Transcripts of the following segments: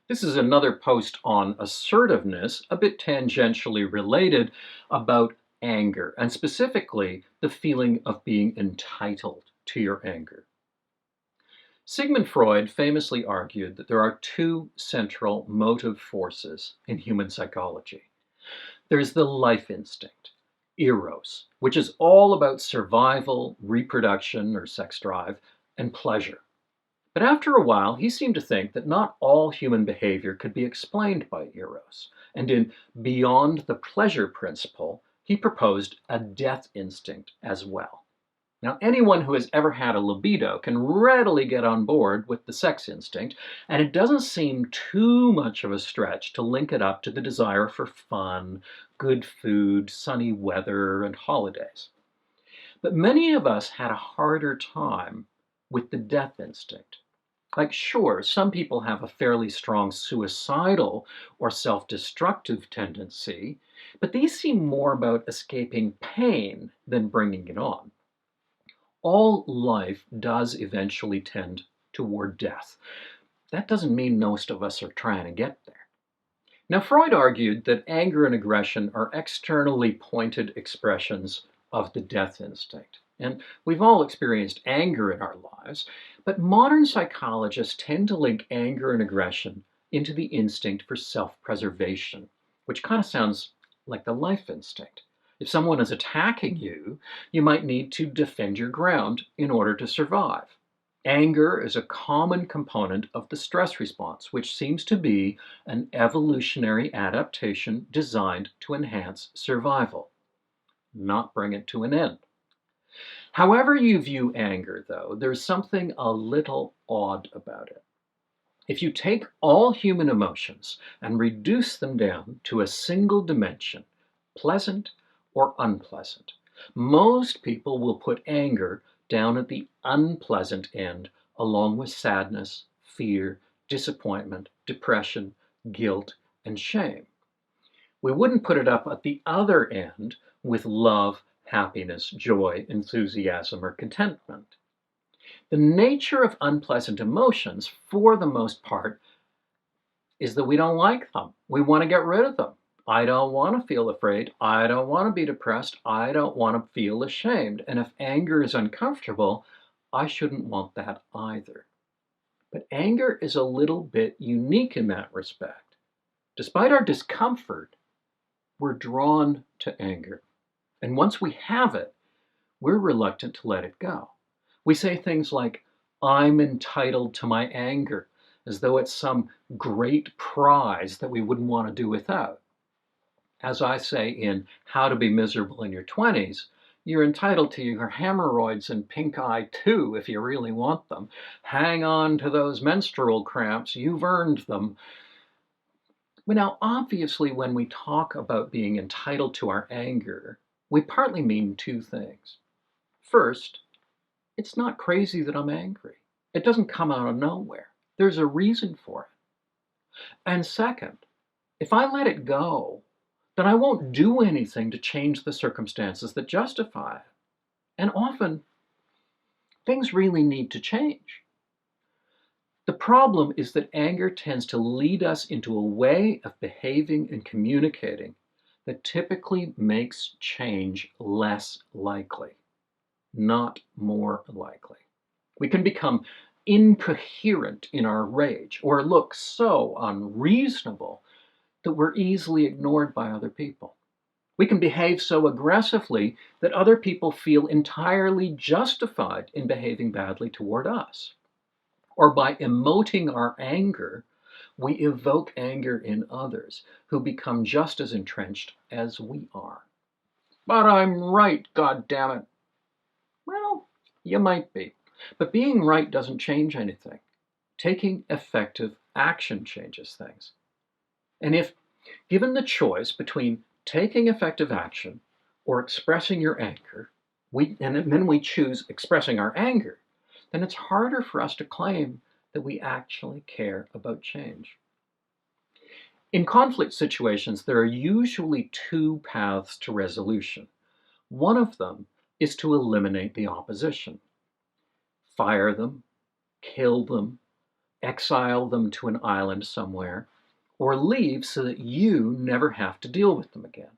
This is another post on assertiveness, a bit tangentially related, about anger, and specifically the feeling of being entitled to your anger. Sigmund Freud famously argued that there are two central motive forces in human psychology. There's the life instinct, eros, which is all about survival, reproduction or sex drive, and pleasure. But after a while, he seemed to think that not all human behavior could be explained by eros, and in Beyond the Pleasure Principle, he proposed a death instinct as well. Now, anyone who has ever had a libido can readily get on board with the sex instinct, and it doesn't seem too much of a stretch to link it up to the desire for fun, good food, sunny weather, and holidays. But many of us had a harder time with the death instinct. Like, sure, some people have a fairly strong suicidal or self-destructive tendency, but these seem more about escaping pain than bringing it on. All life does eventually tend toward death. That doesn't mean most of us are trying to get there. Now, Freud argued that anger and aggression are externally pointed expressions of the death instinct. And we've all experienced anger in our lives, but modern psychologists tend to link anger and aggression into the instinct for self-preservation, which kind of sounds like the life instinct. If someone is attacking you, you might need to defend your ground in order to survive. Anger is a common component of the stress response, which seems to be an evolutionary adaptation designed to enhance survival, not bring it to an end. However you view anger, though, there's something a little odd about it. If you take all human emotions and reduce them down to a single dimension, pleasant or unpleasant, most people will put anger down at the unpleasant end, along with sadness, fear, disappointment, depression, guilt, and shame. We wouldn't put it up at the other end with love, happiness, joy, enthusiasm, or contentment. The nature of unpleasant emotions, for the most part, is that we don't like them. We want to get rid of them. I don't want to feel afraid. I don't want to be depressed. I don't want to feel ashamed. And if anger is uncomfortable, I shouldn't want that either. But anger is a little bit unique in that respect. Despite our discomfort, we're drawn to anger. And once we have it, we're reluctant to let it go. We say things like, I'm entitled to my anger, as though it's some great prize that we wouldn't want to do without. As I say in How to Be Miserable in Your 20s, you're entitled to your hemorrhoids and pink eye too if you really want them. Hang on to those menstrual cramps, you've earned them. But now, obviously, when we talk about being entitled to our anger, we partly mean two things. First, it's not crazy that I'm angry. It doesn't come out of nowhere. There's a reason for it. And second, if I let it go, then I won't do anything to change the circumstances that justify it. And often, things really need to change. The problem is that anger tends to lead us into a way of behaving and communicating that typically makes change less likely, not more likely. We can become incoherent in our rage or look so unreasonable that we're easily ignored by other people. We can behave so aggressively that other people feel entirely justified in behaving badly toward us. Or by emoting our anger, we evoke anger in others who become just as entrenched as we are. But I'm right, goddammit. Well, you might be. But being right doesn't change anything. Taking effective action changes things. And if given the choice between taking effective action or expressing your anger, and then we choose expressing our anger, then it's harder for us to claim that we actually care about change. In conflict situations, there are usually two paths to resolution. One of them is to eliminate the opposition. Fire them, kill them, exile them to an island somewhere, or leave so that you never have to deal with them again.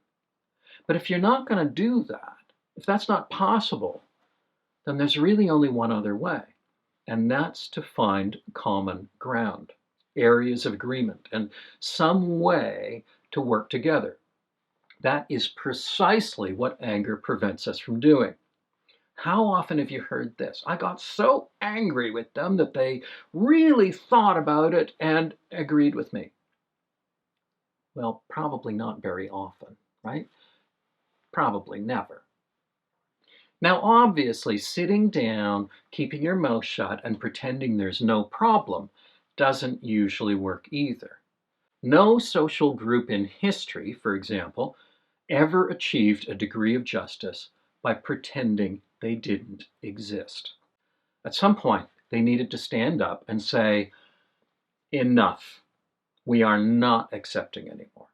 But if you're not going to do that, if that's not possible, then there's really only one other way, and that's to find common ground, areas of agreement, and some way to work together. That is precisely what anger prevents us from doing. How often have you heard this? I got so angry with them that they really thought about it and agreed with me. Well, probably not very often, right? Probably never. Now, obviously, sitting down, keeping your mouth shut, and pretending there's no problem doesn't usually work either. No social group in history, for example, ever achieved a degree of justice by pretending they didn't exist. At some point, they needed to stand up and say, enough, we are not accepting anymore.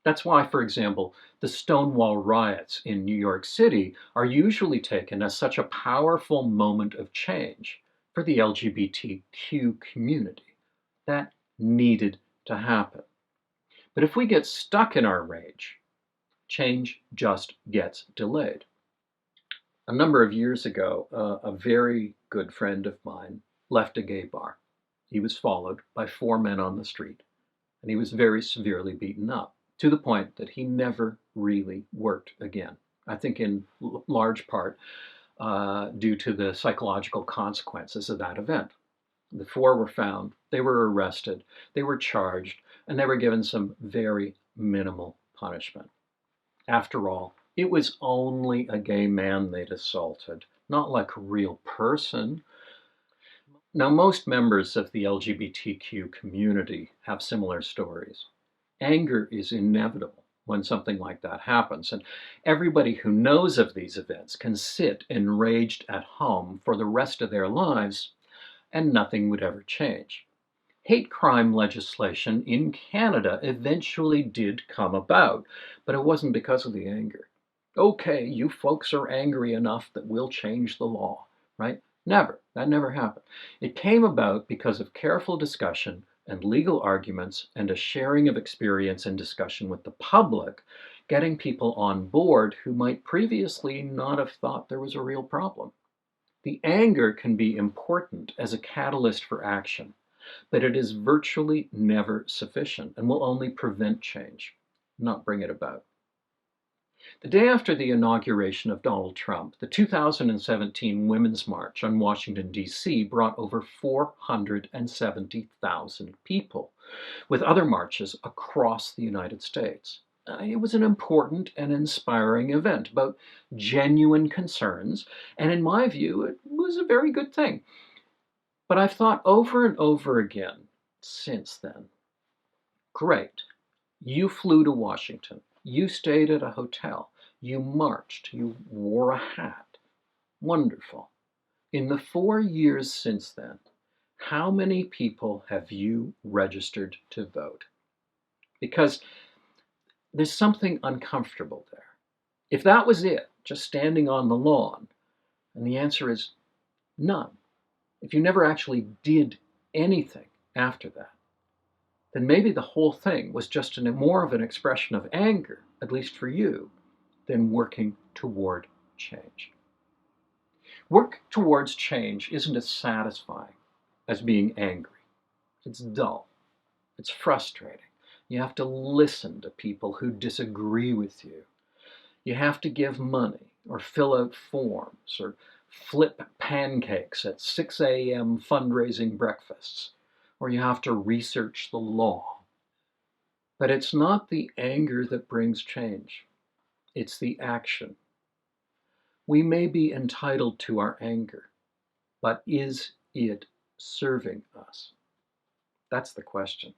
That's why, for example, the Stonewall riots in New York City are usually taken as such a powerful moment of change for the LGBTQ community. That needed to happen. But if we get stuck in our rage, change just gets delayed. A number of years ago, a very good friend of mine left a gay bar. He was followed by 4 men on the street, and he was very severely beaten up, to the point that he never really worked again. I think in large part due to the psychological consequences of that event. The 4 were found, they were arrested, they were charged, and they were given some very minimal punishment. After all, it was only a gay man they'd assaulted, not like a real person. Now, most members of the LGBTQ community have similar stories. Anger is inevitable when something like that happens, and everybody who knows of these events can sit enraged at home for the rest of their lives, and nothing would ever change. Hate crime legislation in Canada eventually did come about, but it wasn't because of the anger. Okay, you folks are angry enough that we'll change the law, right? Never. That never happened. It came about because of careful discussion and legal arguments and a sharing of experience and discussion with the public, getting people on board who might previously not have thought there was a real problem. The anger can be important as a catalyst for action, but it is virtually never sufficient and will only prevent change, not bring it about. The day after the inauguration of Donald Trump, the 2017 Women's March on Washington, D.C. brought over 470,000 people, with other marches across the United States. It was an important and inspiring event about genuine concerns, and in my view, it was a very good thing. But I've thought over and over again since then, great, you flew to Washington, you stayed at a hotel, you marched, you wore a hat. Wonderful. In the 4 years since then, how many people have you registered to vote? Because there's something uncomfortable there. If that was it, just standing on the lawn, and the answer is none. If you never actually did anything after that, then maybe the whole thing was just more of an expression of anger, at least for you, than working toward change. Work towards change isn't as satisfying as being angry. It's dull. It's frustrating. You have to listen to people who disagree with you. You have to give money or fill out forms or flip pancakes at 6 a.m. fundraising breakfasts, or you have to research the law. But it's not the anger that brings change. It's the action. We may be entitled to our anger, but is it serving us? That's the question.